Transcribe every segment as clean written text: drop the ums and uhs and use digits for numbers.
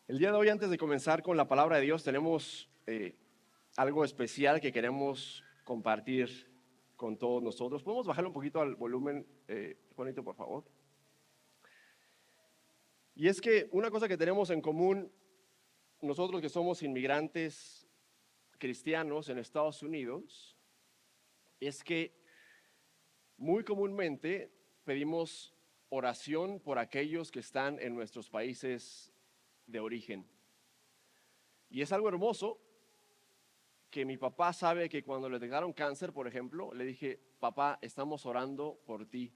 El día de hoy, antes de comenzar con la palabra de Dios, tenemos algo especial que queremos compartir con todos nosotros. ¿Podemos bajarle un poquito al volumen, Juanito, por favor? Y es que una cosa que tenemos en común, nosotros que somos inmigrantes cristianos en Estados Unidos, es que muy comúnmente pedimos oración por aquellos que están en nuestros países de origen. Y es algo hermoso que mi papá sabe que cuando le detectaron cáncer, por ejemplo, le dije: papá, estamos orando por ti.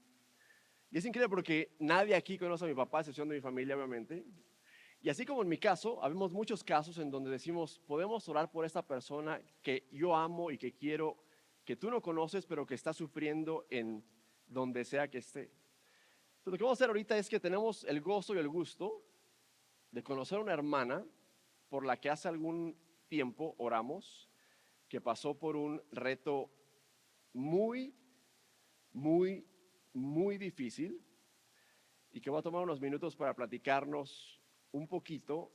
Y es increíble porque nadie aquí conoce a mi papá, a excepción de mi familia, obviamente. Y así como en mi caso, habemos muchos casos en donde decimos: podemos orar por esta persona que yo amo y que quiero, que tú no conoces, pero que está sufriendo en donde sea que esté. Entonces, lo que vamos a hacer ahorita es que tenemos el gozo y el gusto de conocer a una hermana por la que hace algún tiempo oramos, que pasó por un reto muy, muy, muy difícil y que va a tomar unos minutos para platicarnos un poquito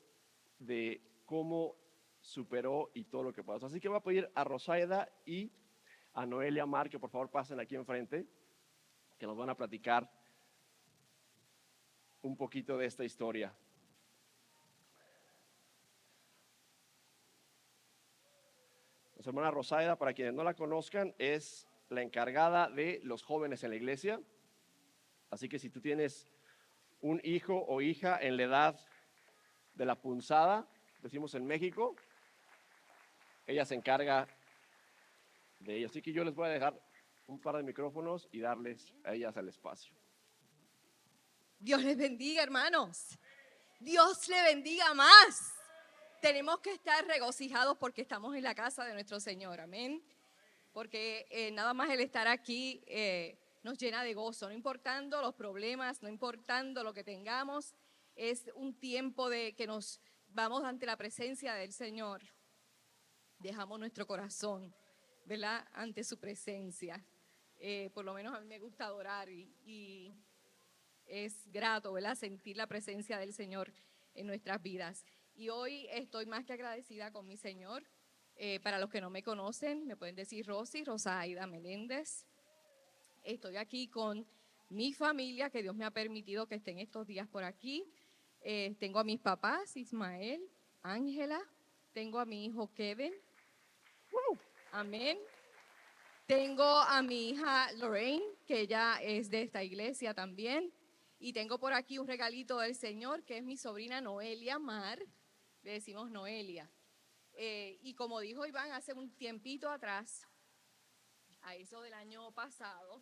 de cómo superó y todo lo que pasó. Así que voy a pedir a Rosaida y a Noelia Mar que por favor pasen aquí enfrente, que nos van a platicar un poquito de esta historia. Nuestra hermana Rosaida, para quienes no la conozcan, es la encargada de los jóvenes en la iglesia. Así que si tú tienes un hijo o hija en la edad de la punzada, decimos en México, ella se encarga de ellos. Así que yo les voy a dejar un par de micrófonos y darles a ellas el espacio. Dios les bendiga, hermanos. Dios le bendiga más. Tenemos que estar regocijados porque estamos en la casa de nuestro Señor, amén. Porque nada más el estar aquí nos llena de gozo, no importando los problemas, no importando lo que tengamos. Es un tiempo de que nos vamos ante la presencia del Señor. Dejamos nuestro corazón, ¿verdad?, ante su presencia. Por lo menos a mí me gusta adorar y es grato, ¿verdad?, sentir la presencia del Señor en nuestras vidas. Y hoy estoy más que agradecida con mi Señor. Para los que no me conocen, me pueden decir Rosaida Meléndez. Estoy aquí con mi familia, que Dios me ha permitido que estén estos días por aquí. Tengo a mis papás, Ismael, Ángela, tengo a mi hijo Kevin. Amén. Tengo a mi hija Lorraine, que ella es de esta iglesia también. Y tengo por aquí un regalito del Señor, que es mi sobrina Noelia Mar. Le decimos Noelia. Y como dijo Iván hace un tiempito atrás, a eso del año pasado,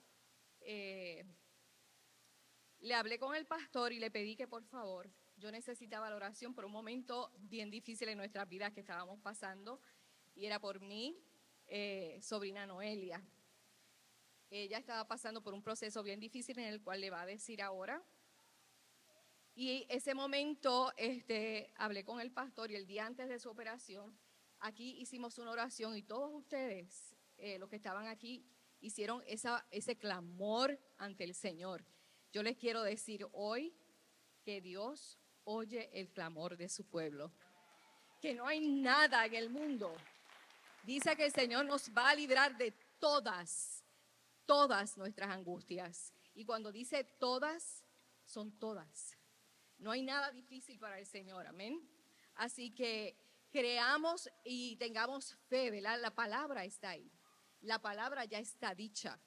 le hablé con el pastor y le pedí que por favor, yo necesitaba la oración por un momento bien difícil en nuestras vidas que estábamos pasando, y era por mi sobrina Noelia. Ella estaba pasando por un proceso bien difícil en el cual le va a decir ahora. Y ese momento hablé con el pastor y el día antes de su operación, aquí hicimos una oración y todos ustedes, los que estaban aquí, hicieron ese clamor ante el Señor. Yo les quiero decir hoy que Dios oye el clamor de su pueblo, que no hay nada en el mundo. Dice que el Señor nos va a librar de todas nuestras angustias. Y cuando dice todas, son todas. No hay nada difícil para el Señor, amén. Así que creamos y tengamos fe, ¿verdad? La palabra está ahí. La palabra ya está dicha.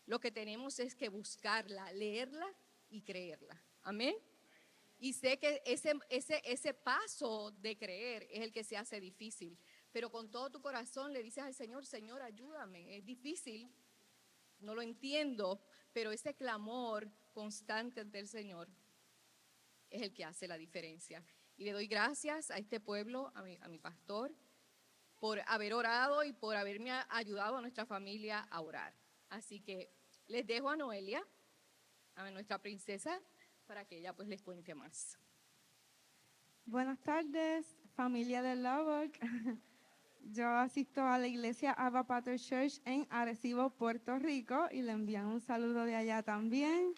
Lo que tenemos es que buscarla, leerla y creerla. Amén. Y sé que ese paso de creer es el que se hace difícil. Pero con todo tu corazón le dices al Señor: Señor, ayúdame. Es difícil, no lo entiendo, pero ese clamor constante ante el Señor es el que hace la diferencia. Y le doy gracias a este pueblo, a mi pastor, por haber orado y por haberme ayudado a nuestra familia a orar. Así que les dejo a Noelia, a nuestra princesa, para que ella pues les cuente más. Buenas tardes, familia de Lubbock. Yo asisto a la iglesia Abba Pater Church en Arecibo, Puerto Rico, y le envían un saludo de allá también.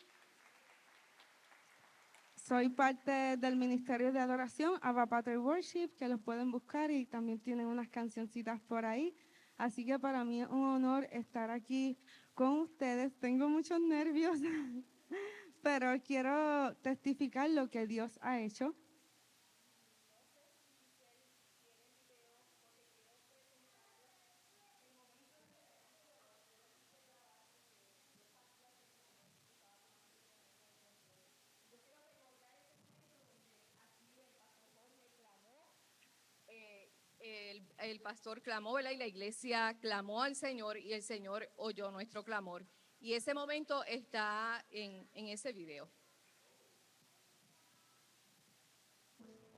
Soy parte del Ministerio de Adoración, Abba Pater Worship, que los pueden buscar y también tienen unas cancioncitas por ahí. Así que para mí es un honor estar aquí con ustedes. Tengo muchos nervios, pero quiero testificar lo que Dios ha hecho. El pastor clamó, ¿verdad? Y la iglesia clamó al Señor y el Señor oyó nuestro clamor. Y ese momento está en ese video.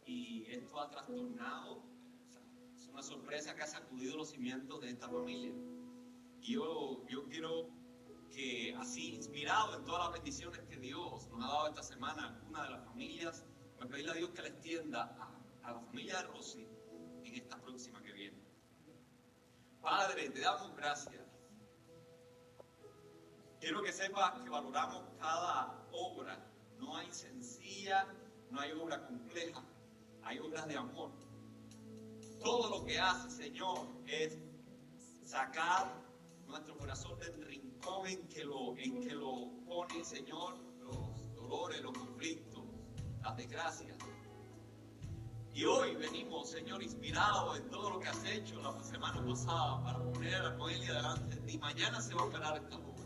Y esto ha trastornado, o sea, es una sorpresa que ha sacudido los cimientos de esta familia. Y yo quiero que así, inspirado en todas las bendiciones que Dios nos ha dado esta semana, una de las familias, me pedirle a Dios que le extienda a la familia de Rosy en esta próxima que viene. Padre, te damos gracias. Quiero que sepas que valoramos cada obra. No hay sencilla, no hay obra compleja, hay obras de amor. Todo lo que hace, Señor, es sacar nuestro corazón del rincón en que lo pone, Señor, los dolores, los conflictos, las desgracias. Y hoy venimos, Señor, inspirados en todo lo que has hecho la semana pasada para poner a la familia delante de ti. Mañana se va a operar esta obra.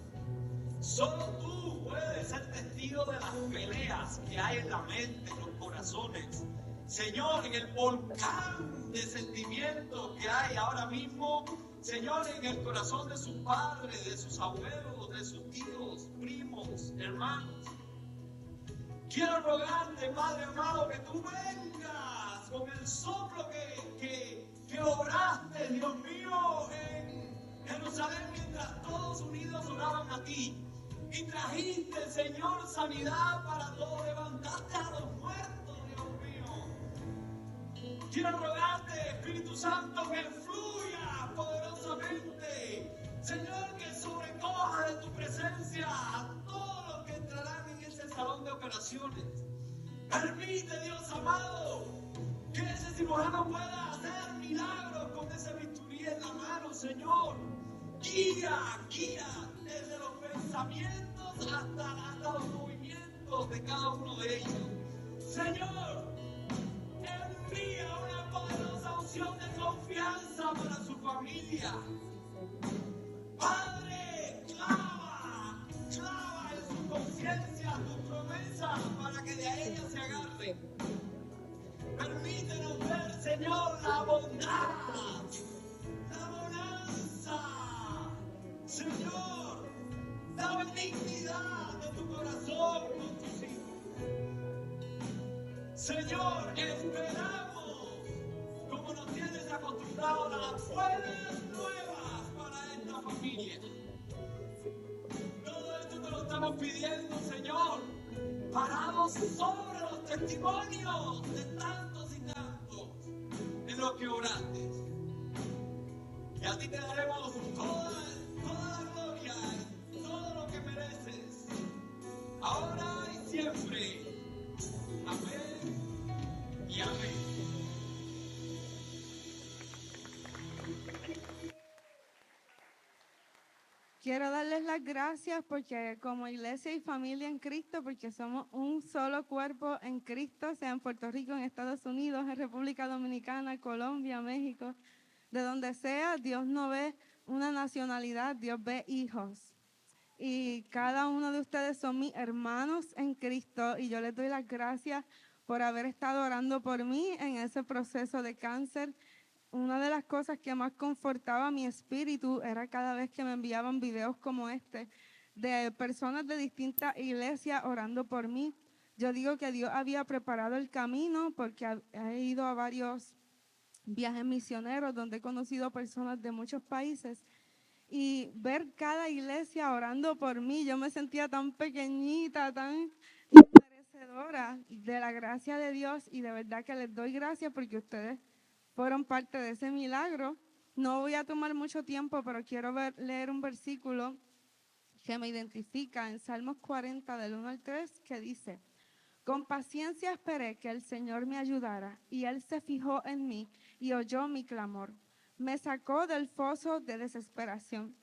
Solo tú puedes ser testigo de las peleas que hay en la mente, en los corazones. Señor, en el volcán de sentimientos que hay ahora mismo, Señor, en el corazón de sus padres, de sus abuelos, de sus tíos, primos, hermanos. Quiero rogarte, Padre amado, que tú vengas con el soplo que obraste, Dios mío, en Jerusalén mientras todos unidos oraban a ti. Y trajiste, Señor, sanidad para todos, levantaste a los muertos, Dios mío. Quiero rogarte, Espíritu Santo, que fluya poderosamente, Señor, que sobrecoja de tu presencia a todos los que entrarán en ese salón de operaciones. Permite, Dios amado, que ese cirujano pueda hacer milagros con ese bisturí en la mano, Señor. Guía desde los pensamientos hasta los movimientos de cada uno de ellos. Señor, envía una poderosa unción de confianza para su familia. Padre, clava en su conciencia tu promesa para que de ella se agarre. Permítenos ver, Señor, la bondad, la bonanza, Señor, la benignidad de tu corazón con tus hijos. Señor, esperamos, como nos tienes acostumbrados, las buenas nuevas para esta familia. Todo esto te lo estamos pidiendo, Señor, parados sobre los testimonios de tantos y tantos en los que oraste. Y a ti te daremos toda la gloria, todo lo que mereces, ahora y siempre. Amén y amén. Quiero darles las gracias porque como iglesia y familia en Cristo, porque somos un solo cuerpo en Cristo, sea en Puerto Rico, en Estados Unidos, en República Dominicana, Colombia, México, de donde sea, Dios no ve una nacionalidad, Dios ve hijos. Y cada uno de ustedes son mis hermanos en Cristo y yo les doy las gracias por haber estado orando por mí en ese proceso de cáncer. Una de las cosas que más confortaba mi espíritu era cada vez que me enviaban videos como este de personas de distintas iglesias orando por mí. Yo digo que Dios había preparado el camino porque he ido a varios viajes misioneros donde he conocido personas de muchos países y ver cada iglesia orando por mí, yo me sentía tan pequeñita, tan merecedora de la gracia de Dios y de verdad que les doy gracias porque ustedes fueron parte de ese milagro. No voy a tomar mucho tiempo, pero quiero leer un versículo que me identifica en Salmos 40 del 1 al 3 que dice: Con paciencia esperé que el Señor me ayudara, y Él se fijó en mí y oyó mi clamor. Me sacó del foso de desesperación,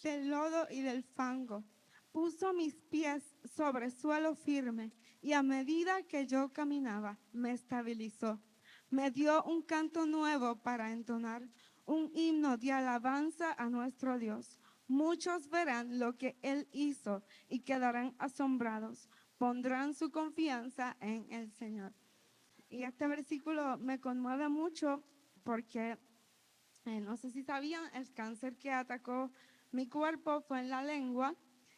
del lodo y del fango. Puso mis pies sobre suelo firme, y a medida que yo caminaba, me estabilizó. Me dio un canto nuevo para entonar, un himno de alabanza a nuestro Dios. Muchos verán lo que Él hizo y quedarán asombrados. Pondrán su confianza en el Señor. Y este versículo me conmueve mucho porque, no sé si sabían, el cáncer que atacó mi cuerpo fue en la lengua.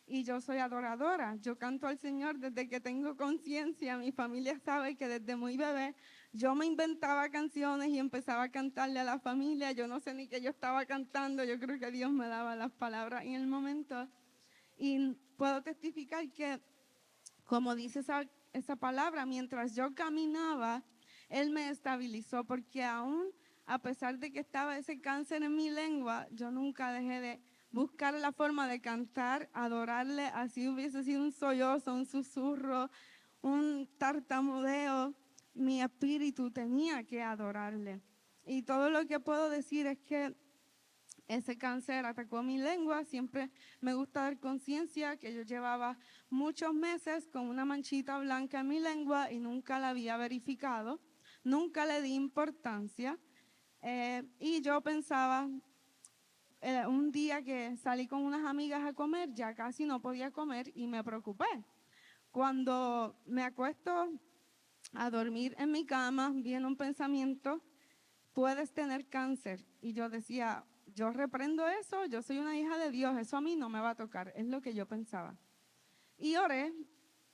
Y yo soy adoradora, yo canto al Señor desde que tengo conciencia. Mi familia sabe que desde muy bebé yo me inventaba canciones y empezaba a cantarle a la familia. Yo no sé ni qué yo estaba cantando, yo creo que Dios me daba las palabras en el momento. Y puedo testificar que, como dice esa palabra, mientras yo caminaba, Él me estabilizó, porque aún a pesar de que estaba ese cáncer en mi lengua, yo nunca dejé de buscar la forma de cantar, adorarle, así hubiese sido un sollozo, un susurro, un tartamudeo, mi espíritu tenía que adorarle. Y todo lo que puedo decir es que ese cáncer atacó mi lengua. Siempre me gusta dar conciencia que yo llevaba muchos meses con una manchita blanca en mi lengua y nunca la había verificado, nunca le di importancia. Y yo pensaba, un día que salí con unas amigas a comer, ya casi no podía comer y me preocupé. Cuando me acuesto a dormir en mi cama, viene un pensamiento: puedes tener cáncer. Y yo decía, yo reprendo eso, yo soy una hija de Dios, eso a mí no me va a tocar, es lo que yo pensaba. Y oré,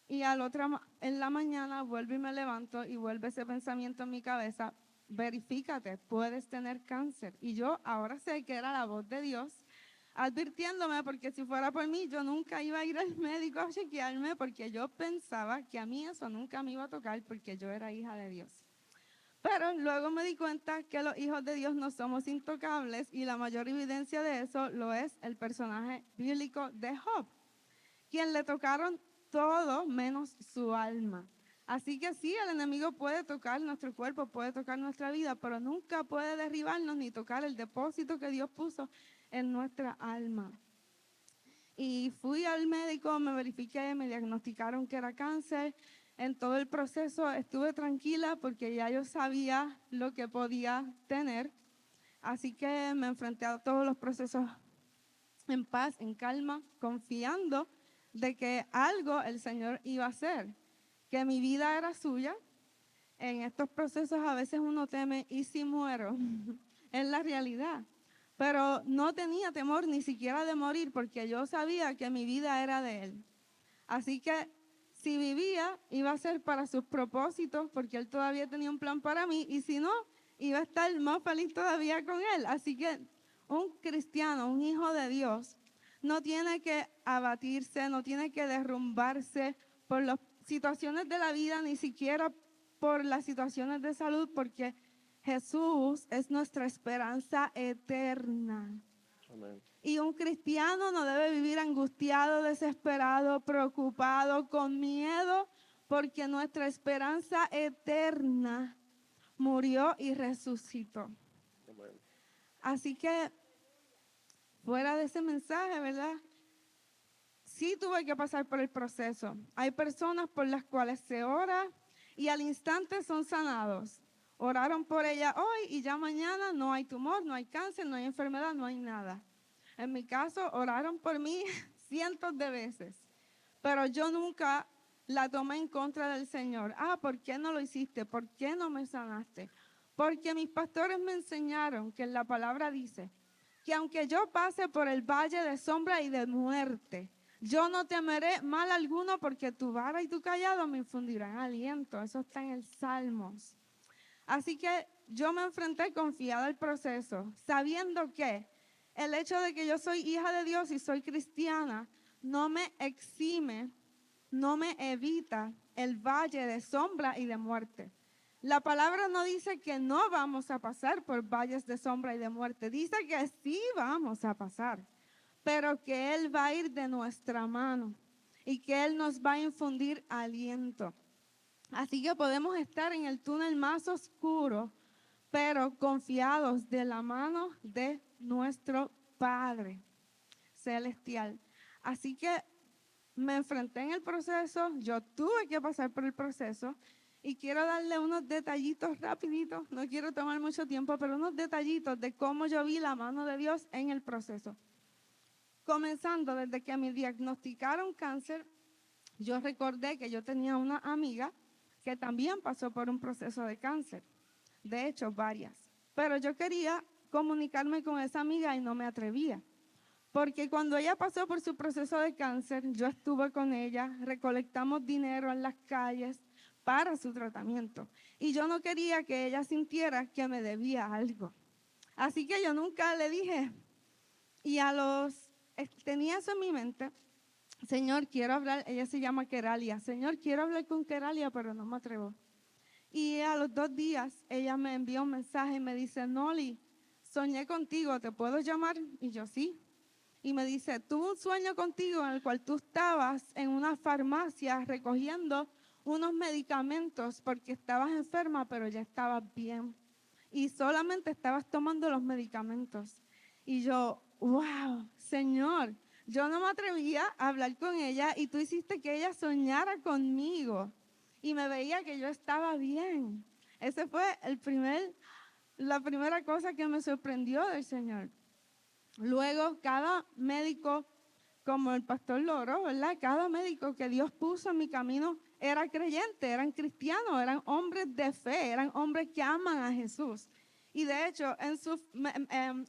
y en la mañana vuelvo y me levanto y vuelve ese pensamiento en mi cabeza: verifícate, puedes tener cáncer. Y yo ahora sé que era la voz de Dios advirtiéndome, porque si fuera por mí, yo nunca iba a ir al médico a chequearme, porque yo pensaba que a mí eso nunca me iba a tocar, porque yo era hija de Dios. Pero luego me di cuenta que los hijos de Dios no somos intocables, y la mayor evidencia de eso lo es el personaje bíblico de Job, quien le tocaron todo menos su alma. Así que sí, el enemigo puede tocar nuestro cuerpo, puede tocar nuestra vida, pero nunca puede derribarnos ni tocar el depósito que Dios puso en nuestra alma. Y fui al médico, me verifiqué, me diagnosticaron que era cáncer. En todo el proceso estuve tranquila porque ya yo sabía lo que podía tener. Así que me enfrenté a todos los procesos en paz, en calma, confiando de que algo el Señor iba a hacer, que mi vida era suya. En estos procesos a veces uno teme, ¿y si muero? Es la realidad. Pero no tenía temor ni siquiera de morir, porque yo sabía que mi vida era de Él. Así que si vivía, iba a ser para sus propósitos, porque Él todavía tenía un plan para mí, y si no, iba a estar más feliz todavía con Él. Así que un cristiano, un hijo de Dios, no tiene que abatirse, no tiene que derrumbarse por las situaciones de la vida, ni siquiera por las situaciones de salud, porque Jesús es nuestra esperanza eterna. Amén. Y un cristiano no debe vivir angustiado, desesperado, preocupado, con miedo, porque nuestra esperanza eterna murió y resucitó. Amén. Así que, fuera de ese mensaje, ¿verdad? Sí tuve que pasar por el proceso. Hay personas por las cuales se ora y al instante son sanados. Oraron por ella hoy y ya mañana no hay tumor, no hay cáncer, no hay enfermedad, no hay nada. En mi caso, oraron por mí cientos de veces, pero yo nunca la tomé en contra del Señor. ¿Por qué no lo hiciste? ¿Por qué no me sanaste? Porque mis pastores me enseñaron que en la palabra dice que aunque yo pase por el valle de sombra y de muerte, yo no temeré mal alguno, porque tu vara y tu cayado me infundirán aliento. Eso está en el Salmos. Así que yo me enfrenté confiada al proceso, sabiendo que el hecho de que yo soy hija de Dios y soy cristiana no me exime, no me evita el valle de sombra y de muerte. La palabra no dice que no vamos a pasar por valles de sombra y de muerte, dice que sí vamos a pasar, pero que Él va a ir de nuestra mano y que Él nos va a infundir aliento. Así que podemos estar en el túnel más oscuro, pero confiados de la mano de nuestro Padre Celestial. Así que me enfrenté en el proceso, yo tuve que pasar por el proceso y quiero darle unos detallitos rapiditos, no quiero tomar mucho tiempo, pero unos detallitos de cómo yo vi la mano de Dios en el proceso. Comenzando desde que me diagnosticaron cáncer, yo recordé que yo tenía una amiga que también pasó por un proceso de cáncer, de hecho varias, pero yo quería comunicarme con esa amiga y no me atrevía. Porque cuando ella pasó por su proceso de cáncer, yo estuve con ella, recolectamos dinero en las calles para su tratamiento. Y yo no quería que ella sintiera que me debía algo. Así que yo nunca le dije. Y tenía eso en mi mente. Señor, quiero hablar, ella se llama Keralia. Señor, quiero hablar con Keralia, pero no me atrevo. Y a los 2 días, ella me envió un mensaje y me dice, Noli, soñé contigo, ¿te puedo llamar? Y yo, sí. Y me dice, tuve un sueño contigo en el cual tú estabas en una farmacia recogiendo unos medicamentos porque estabas enferma, pero ya estabas bien. Y solamente estabas tomando los medicamentos. Y yo, wow, Señor, yo no me atrevía a hablar con ella y tú hiciste que ella soñara conmigo. Y me veía que yo estaba bien. Ese fue la primera cosa que me sorprendió del Señor. Luego, cada médico, como el pastor Loro, ¿verdad? Cada médico que Dios puso en mi camino era creyente, eran cristianos, eran hombres de fe, eran hombres que aman a Jesús. Y de hecho, en sus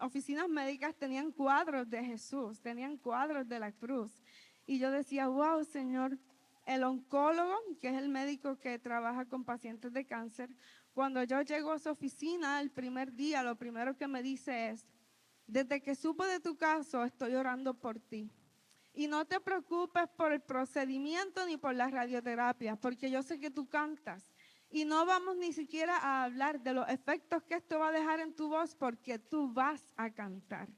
oficinas médicas tenían cuadros de Jesús, tenían cuadros de la cruz. Y yo decía, wow, Señor, el oncólogo, que es el médico que trabaja con pacientes de cáncer, cuando yo llego a su oficina el primer día, lo primero que me dice es, desde que supe de tu caso, estoy orando por ti. Y no te preocupes por el procedimiento ni por la radioterapia, porque yo sé que tú cantas. Y no vamos ni siquiera a hablar de los efectos que esto va a dejar en tu voz, porque tú vas a cantar.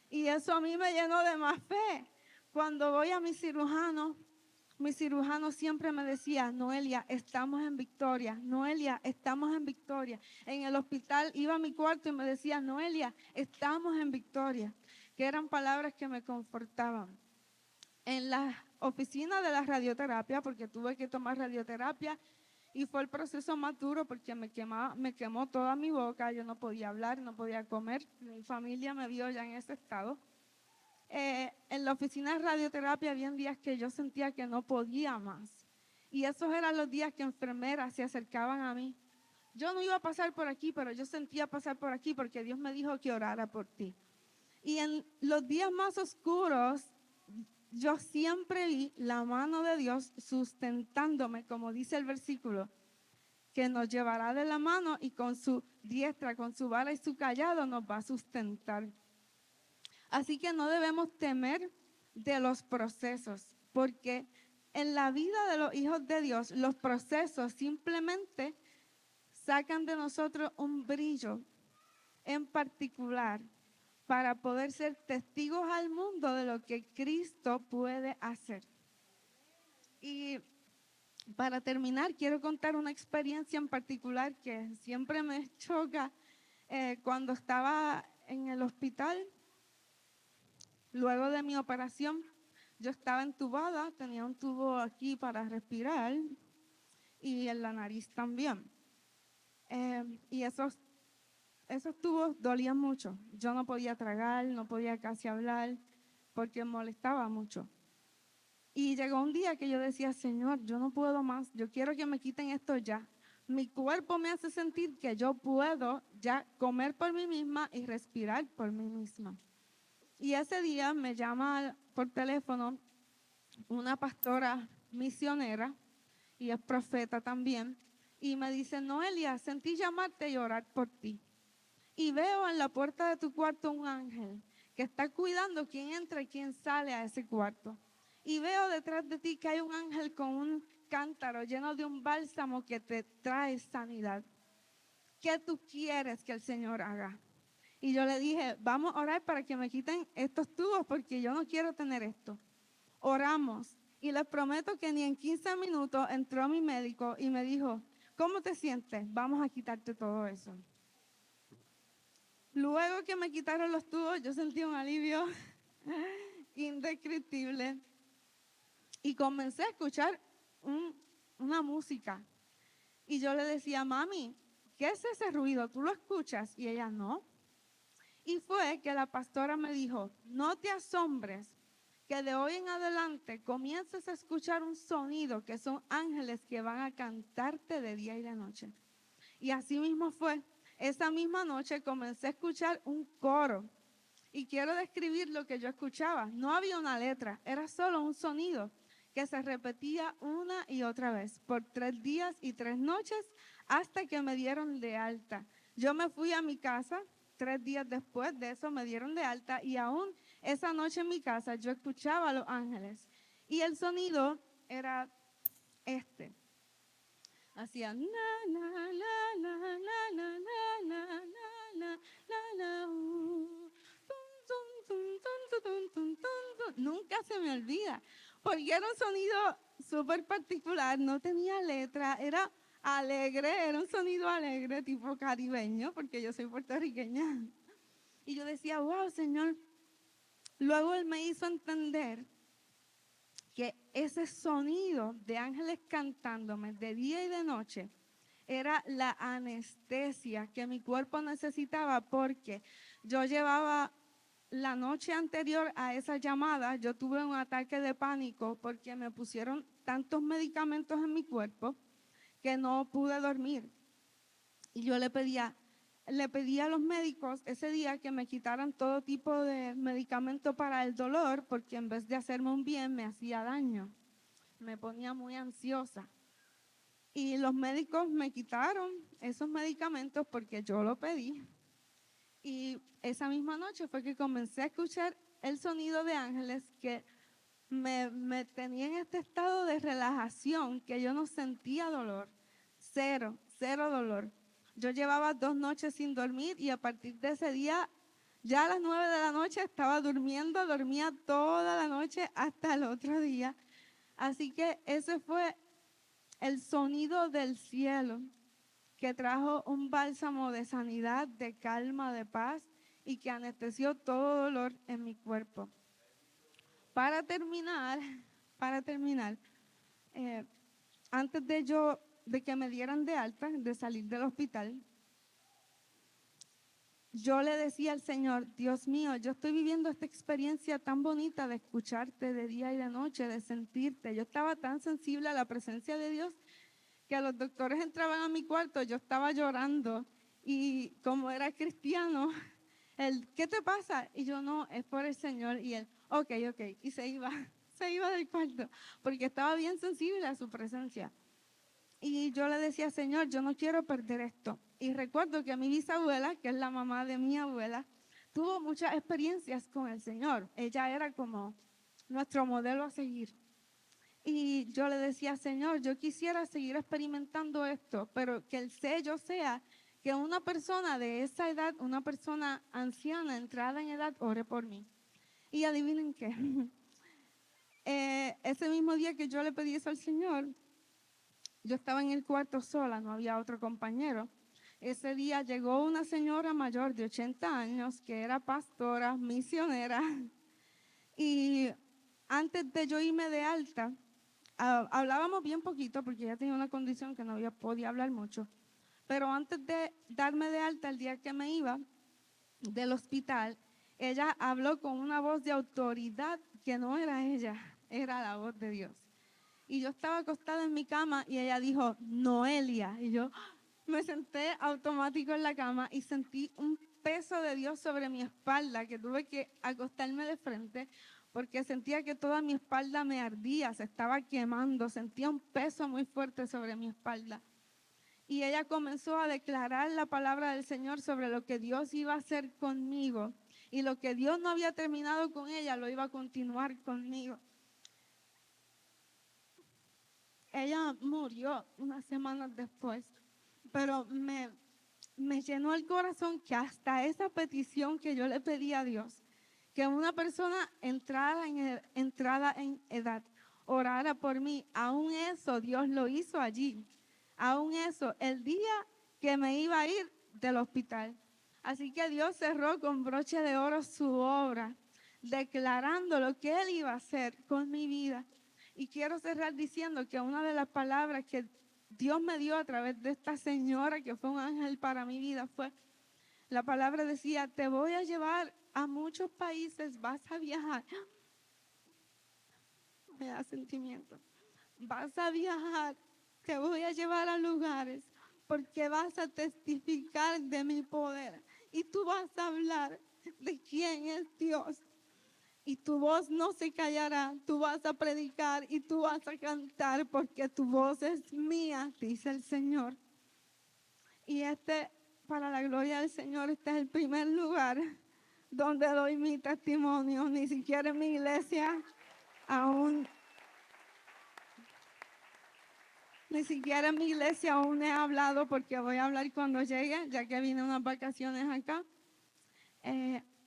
Y eso a mí me llenó de más fe. Cuando voy a mi cirujano siempre me decía, Noelia, estamos en victoria. Noelia, estamos en victoria. En el hospital iba a mi cuarto y me decía, Noelia, estamos en victoria. Que eran palabras que me confortaban. En la oficina de la radioterapia, porque tuve que tomar radioterapia, y fue el proceso más duro porque me quemó toda mi boca. Yo no podía hablar, no podía comer. Mi familia me vio ya en ese estado. En la oficina de radioterapia había días que yo sentía que no podía más. Y esos eran los días que enfermeras se acercaban a mí. Yo no iba a pasar por aquí, pero yo sentía pasar por aquí porque Dios me dijo que orara por ti. Y en los días más oscuros, yo siempre vi la mano de Dios sustentándome, como dice el versículo, que nos llevará de la mano y con su diestra, con su vara y su callado nos va a sustentar. Así que no debemos temer de los procesos, porque en la vida de los hijos de Dios, los procesos simplemente sacan de nosotros un brillo en particular para poder ser testigos al mundo de lo que Cristo puede hacer. Y para terminar, quiero contar una experiencia en particular que siempre me choca. Cuando estaba en el hospital, luego de mi operación, yo estaba entubada, tenía un tubo aquí para respirar y en la nariz también. Y esos tubos dolían mucho. Yo no podía tragar, no podía casi hablar porque molestaba mucho. Y llegó un día que yo decía, Señor, yo no puedo más, yo quiero que me quiten esto ya. Mi cuerpo me hace sentir que yo puedo ya comer por mí misma y respirar por mí misma. Y ese día me llama por teléfono una pastora misionera, y es profeta también, y me dice, Noelia, sentí llamarte y orar por ti. Y veo en la puerta de tu cuarto un ángel que está cuidando quién entra y quién sale a ese cuarto. Y veo detrás de ti que hay un ángel con un cántaro lleno de un bálsamo que te trae sanidad. ¿Qué tú quieres que el Señor haga? Y yo le dije, vamos a orar para que me quiten estos tubos porque yo no quiero tener esto. Oramos Y les prometo que ni en 15 minutos entró mi médico y me dijo, ¿cómo te sientes? Vamos a quitarte todo eso. Luego que me quitaron los tubos, yo sentí un alivio indescriptible y comencé a escuchar una música. Y yo le decía, mami, ¿qué es ese ruido? ¿Tú lo escuchas? Y ella, no. Y fue que la pastora me dijo, no te asombres que de hoy en adelante comiences a escuchar un sonido que son ángeles que van a cantarte de día y de noche. Y así mismo fue. Esa misma noche comencé a escuchar un coro. Y quiero describir lo que yo escuchaba. No había una letra, era solo un sonido que se repetía una y otra vez por 3 días y 3 noches hasta que me dieron de alta. Yo me fui a mi casa, 3 días después de eso me dieron de alta y aún esa noche en mi casa yo escuchaba a los ángeles. Y el sonido era este. Hacía na na na na na na na na na na na nunca se me olvida, porque era un sonido súper particular, no tenía letra, era alegre, era un sonido alegre, tipo caribeño, porque yo soy puertorriqueña. Y yo decía, wow, Señor. Luego Él me hizo entender que ese sonido de ángeles cantándome de día y de noche era la anestesia que mi cuerpo necesitaba, porque yo llevaba la noche anterior a esa llamada, yo tuve un ataque de pánico porque me pusieron tantos medicamentos en mi cuerpo que no pude dormir. Y yo le pedí a los médicos ese día que me quitaran todo tipo de medicamento para el dolor, porque en vez de hacerme un bien me hacía daño, me ponía muy ansiosa. Y los médicos me quitaron esos medicamentos porque yo lo pedí. Y esa misma noche fue que comencé a escuchar el sonido de ángeles que me tenía en este estado de relajación, que yo no sentía dolor, cero dolor. Yo llevaba 2 noches sin dormir y a partir de ese día, ya a las 9 de la noche estaba durmiendo, dormía toda la noche hasta el otro día. Así que ese fue el sonido del cielo que trajo un bálsamo de sanidad, de calma, de paz y que anestesió todo dolor en mi cuerpo. Para terminar, antes de que me dieran de alta, de salir del hospital, yo le decía al Señor, Dios mío, yo estoy viviendo esta experiencia tan bonita de escucharte de día y de noche, de sentirte. Yo estaba tan sensible a la presencia de Dios que los doctores entraban a mi cuarto, yo estaba llorando y como era cristiano, él, ¿qué te pasa? Y yo, no, es por el Señor. Y él, ok, y se iba del cuarto porque estaba bien sensible a su presencia. Y yo le decía, Señor, yo no quiero perder esto. Y recuerdo que mi bisabuela, que es la mamá de mi abuela, tuvo muchas experiencias con el Señor. Ella era como nuestro modelo a seguir. Y yo le decía, Señor, yo quisiera seguir experimentando esto, pero que el sello sea que una persona de esa edad, una persona anciana, entrada en edad, ore por mí. Y adivinen qué. Ese mismo día que yo le pedí eso al Señor, yo estaba en el cuarto sola, no había otro compañero. Ese día llegó una señora mayor de 80 años que era pastora, misionera. Y antes de yo irme de alta, hablábamos bien poquito porque ella tenía una condición que no podía hablar mucho. Pero antes de darme de alta, el día que me iba del hospital, ella habló con una voz de autoridad que no era ella, era la voz de Dios. Y yo estaba acostada en mi cama y ella dijo, Noelia. Y yo me senté automático en la cama y sentí un peso de Dios sobre mi espalda que tuve que acostarme de frente porque sentía que toda mi espalda me ardía, se estaba quemando, sentía un peso muy fuerte sobre mi espalda. Y ella comenzó a declarar la palabra del Señor sobre lo que Dios iba a hacer conmigo. Y lo que Dios no había terminado con ella, lo iba a continuar conmigo. Ella murió unas semanas después, pero me llenó el corazón que hasta esa petición que yo le pedí a Dios, que una persona entrada en edad orara por mí. Aún eso Dios lo hizo allí. Aún eso, el día que me iba a ir del hospital. Así que Dios cerró con broche de oro su obra, declarando lo que Él iba a hacer con mi vida. Y quiero cerrar diciendo que una de las palabras que Dios me dio a través de esta señora, que fue un ángel para mi vida, fue, la palabra decía, te voy a llevar a muchos países, vas a viajar. Me da sentimiento. Vas a viajar, te voy a llevar a lugares, porque vas a testificar de mi poder. Y tú vas a hablar de quién es Dios. Y tu voz no se callará, tú vas a predicar y tú vas a cantar, porque tu voz es mía, dice el Señor. Y para la gloria del Señor, este es el primer lugar donde doy mi testimonio. Ni siquiera en mi iglesia aún, ni siquiera en mi iglesia aún he hablado, porque voy a hablar cuando llegue, ya que vine unas vacaciones acá.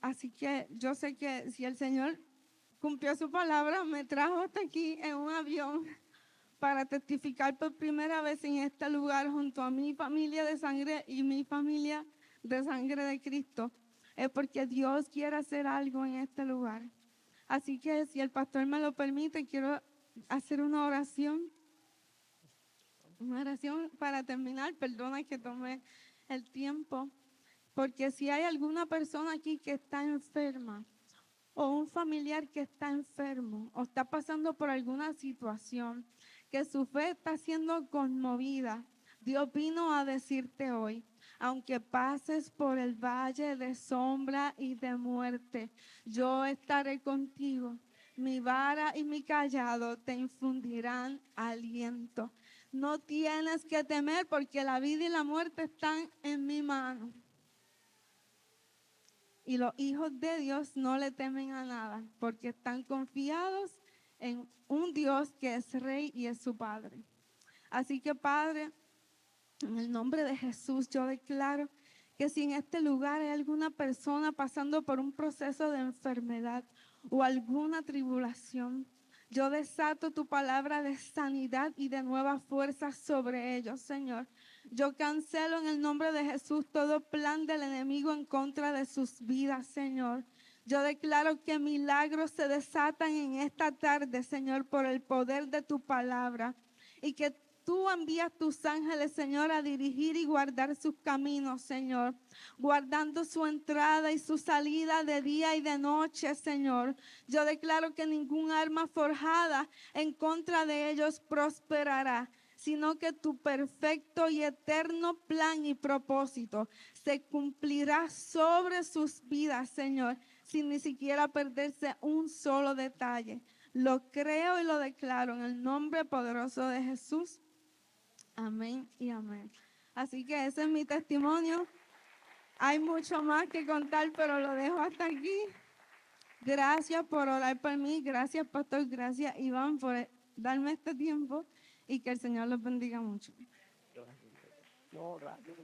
Así que yo sé que si el Señor cumplió su palabra, me trajo hasta aquí en un avión para testificar por primera vez en este lugar junto a mi familia de sangre y mi familia de sangre de Cristo. Es porque Dios quiere hacer algo en este lugar. Así que si el pastor me lo permite, quiero hacer una oración. Una oración para terminar. Perdona que tome el tiempo. Porque si hay alguna persona aquí que está enferma, o un familiar que está enfermo, o está pasando por alguna situación, que su fe está siendo conmovida, Dios vino a decirte hoy, aunque pases por el valle de sombra y de muerte, yo estaré contigo. Mi vara y mi callado te infundirán aliento. No tienes que temer, porque la vida y la muerte están en mi mano. Y los hijos de Dios no le temen a nada, porque están confiados en un Dios que es Rey y es su Padre. Así que, Padre, en el nombre de Jesús, yo declaro que si en este lugar hay alguna persona pasando por un proceso de enfermedad o alguna tribulación, yo desato tu palabra de sanidad y de nueva fuerza sobre ellos, Señor. Yo cancelo en el nombre de Jesús todo plan del enemigo en contra de sus vidas, Señor. Yo declaro que milagros se desatan en esta tarde, Señor, por el poder de tu palabra. Y que tú envías tus ángeles, Señor, a dirigir y guardar sus caminos, Señor. Guardando su entrada y su salida de día y de noche, Señor. Yo declaro que ningún arma forjada en contra de ellos prosperará, sino que tu perfecto y eterno plan y propósito se cumplirá sobre sus vidas, Señor, sin ni siquiera perderse un solo detalle. Lo creo y lo declaro en el nombre poderoso de Jesús. Amén y amén. Así que ese es mi testimonio. Hay mucho más que contar, pero lo dejo hasta aquí. Gracias por orar por mí. Gracias, pastor. Gracias, Iván, por darme este tiempo. Y que el Señor los bendiga mucho. No, gracias.